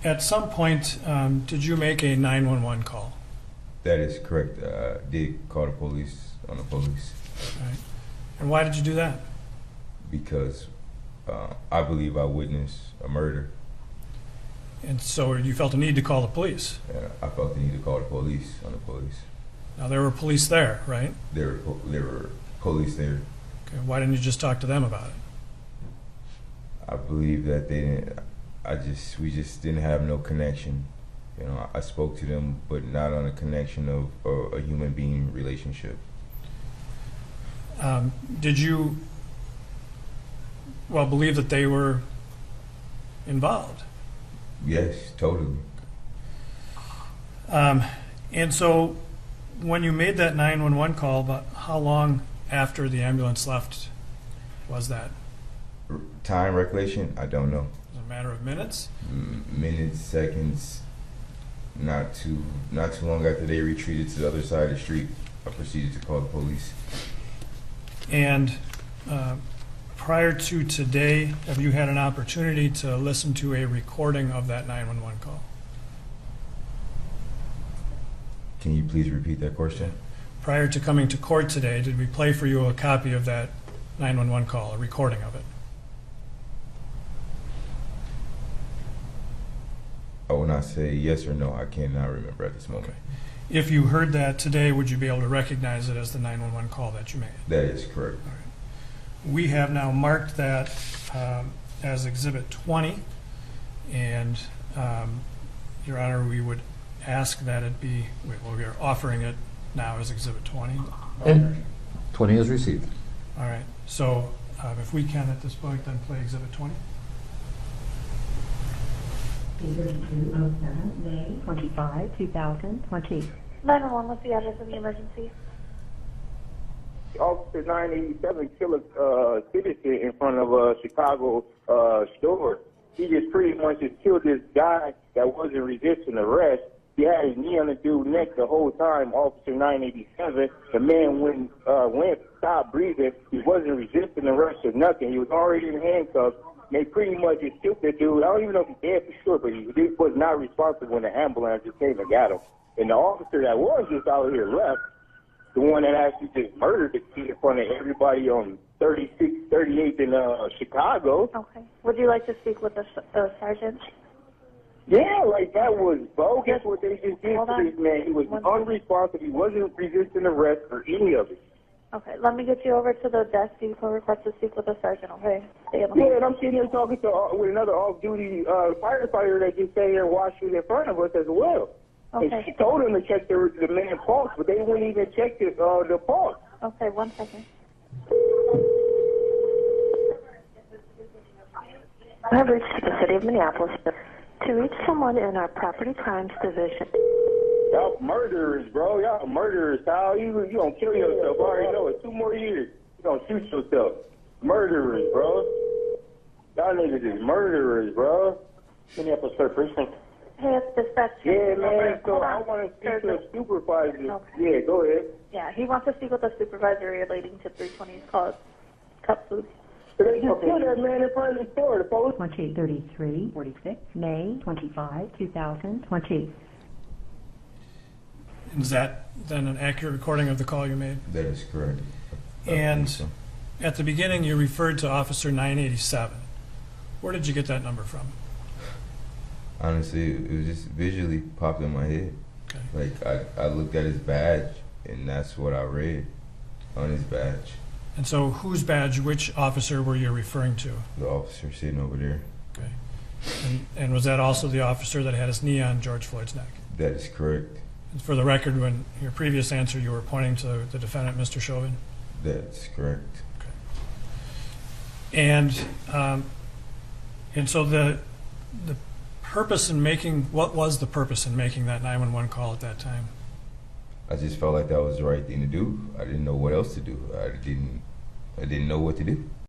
At some point, did you make a 911 call? That is correct. I did call the police on the police. All right. And why did you do that? Because I believe I witnessed a murder. And so you felt a need to call the police? And I felt the need to call the police on the police. Now, there were police there, right? There were police there. Okay. Why didn't you just talk to them about it? I believe that they didn't. We just didn't have no connection. You know, I spoke to them, but not on a connection of a human being relationship. Did you, believe that they were involved? Yes, totally. And so when you made that 911 call, about how long after the ambulance left was that? Time recollection? I don't know. Was it a matter of minutes? Minutes, seconds. Not too long after they retreated to the other side of the street, I proceeded to call the police. And prior to today, have you had an opportunity to listen to a recording of that 911 call? Can you please repeat that question? Prior to coming to court today, did we play for you a copy of that 911 call, a recording of it? I will not say yes or no. I cannot remember at this moment. Okay. If you heard that today, would you be able to recognize it as the 911 call that you made? That is correct. All right. We have now marked that as Exhibit 20, and Your Honor, we would ask that it be, we are offering it now as Exhibit 20. And 20 is received. All right. So if we can at this point, then play Exhibit 20. 3207, May 25, 2020. 911, what's the address of the emergency? Officer 987 killed a citizen in front of a Chicago store. He just pretty much just killed this guy that wasn't resisting arrest. He had his knee on the dude's neck the whole time. Officer 987, the man went, stopped breathing. He wasn't resisting arrest or nothing. He was already in handcuffs. They pretty much just killed the dude. I don't even know if he's dead for sure, but he was not responsible when the ambulance just came and got him. And the officer that was just out here left, the one that actually just murdered the kid in front of everybody on 36th, 38th in Chicago. Okay. Would you like to speak with the sergeant? Yeah, like that was bogus what they just did Hold to on. this man. He was unresponsive. He wasn't resisting arrest or any of it. Okay, let me get you over to the desk. You can request to speak with the sergeant, okay? Stay on the Yeah, and I'm sitting here talking to with another off-duty firefighter that just sat here and watched it in front of us as well. Okay. And she told him to check the man's pulse, but they wouldn't even check the pulse. Okay, 1 second. I have reached the city of Minneapolis to reach someone in our property crimes division. Y'all murderers, bro. Y'all murderers, Kyle. You gonna kill yourself. I already know it. 2 more years. You gonna shoot yourself. Murderers, bro. Y'all niggas is murderers, bro. Minneapolis Third Precinct. Hey, it's dispatch. Yeah, man. So Hold I on. want to speak to a supervisor. Okay. Yeah, go ahead. Yeah, he wants to speak with a supervisor relating to 320's called Cup Food. So they just killed that man in front of the store. The police. 2033, 46, May 25, 2020. Is that then an accurate recording of the call you made? That is correct. And at the beginning, you referred to Officer 987. Where did you get that number from? Honestly, it was just visually popped in my head. Okay. Like I looked at his badge, and that's what I read on his badge. And so whose badge, which officer were you referring to? The officer sitting over there. Okay. And was that also the officer that had his knee on George Floyd's neck? That is correct. And for the record, when your previous answer, you were pointing to the defendant, Mr. Chauvin? That's correct. Okay. And so the purpose in making, what was the purpose in making that 911 call at that time? I just felt like that was the right thing to do. I didn't know what else to do. I didn't know what to do.